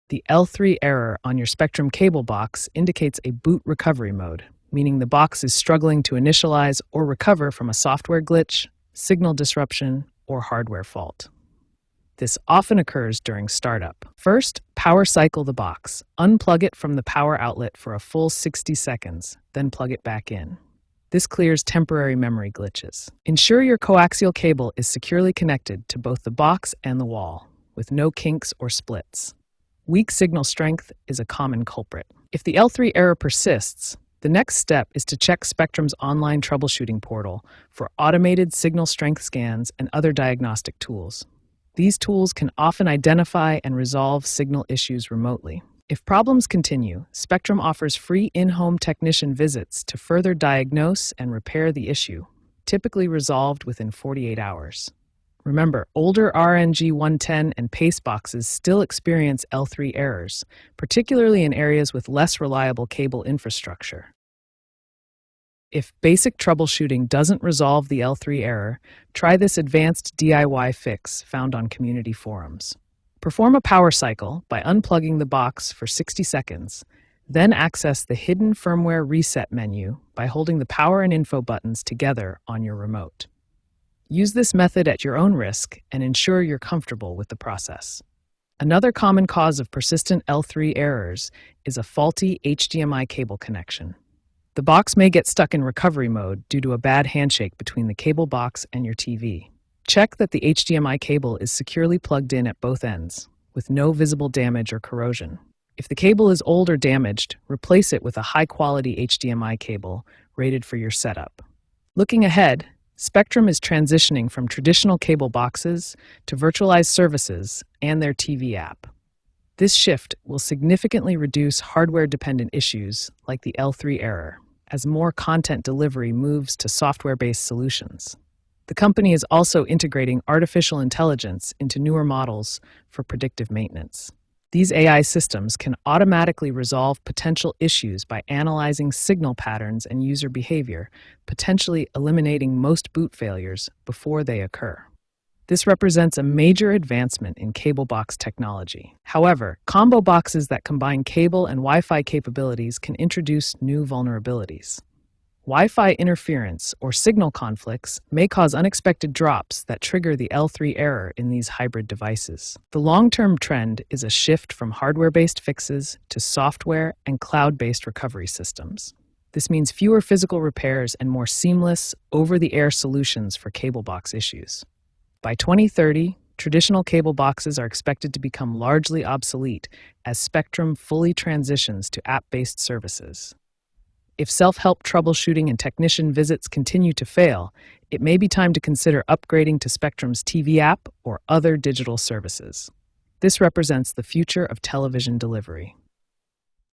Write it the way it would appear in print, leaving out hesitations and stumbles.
The L3 error on your Spectrum cable box indicates a boot recovery mode, meaning the box is struggling to initialize or recover from a software glitch, signal disruption, or hardware fault. This often occurs during startup. First, power cycle the box. Unplug it from the power outlet for a full 60 seconds, then plug it back in. This clears temporary memory glitches. Ensure your coaxial cable is securely connected to both the box and the wall, with no kinks or splits. Weak signal strength is a common culprit. If the L3 error persists, the next step is to check Spectrum's online troubleshooting portal for automated signal strength scans and other diagnostic tools. These tools can often identify and resolve signal issues remotely. If problems continue, Spectrum offers free in-home technician visits to further diagnose and repair the issue, typically resolved within 48 hours. Remember, older RNG 110 and PACE boxes still experience L3 errors, particularly in areas with less reliable cable infrastructure. If basic troubleshooting doesn't resolve the L3 error, try this advanced DIY fix found on community forums. Perform a power cycle by unplugging the box for 60 seconds, then access the hidden firmware reset menu by holding the power and info buttons together on your remote. Use this method at your own risk and ensure you're comfortable with the process. Another common cause of persistent L3 errors is a faulty HDMI cable connection. The box may get stuck in recovery mode due to a bad handshake between the cable box and your TV. Check that the HDMI cable is securely plugged in at both ends, with no visible damage or corrosion. If the cable is old or damaged, replace it with a high-quality HDMI cable rated for your setup. Looking ahead, Spectrum is transitioning from traditional cable boxes to virtualized services and their TV app. This shift will significantly reduce hardware-dependent issues like the L3 error, as more content delivery moves to software-based solutions. The company is also integrating artificial intelligence into newer models for predictive maintenance. These AI systems can automatically resolve potential issues by analyzing signal patterns and user behavior, potentially eliminating most boot failures before they occur. This represents a major advancement in cable box technology. However, combo boxes that combine cable and Wi-Fi capabilities can introduce new vulnerabilities. Wi-Fi interference or signal conflicts may cause unexpected drops that trigger the L3 error in these hybrid devices. The long-term trend is a shift from hardware-based fixes to software and cloud-based recovery systems. This means fewer physical repairs and more seamless, over-the-air solutions for cable box issues. By 2030, traditional cable boxes are expected to become largely obsolete as Spectrum fully transitions to app-based services. If self-help troubleshooting and technician visits continue to fail, it may be time to consider upgrading to Spectrum's TV app or other digital services. This represents the future of television delivery.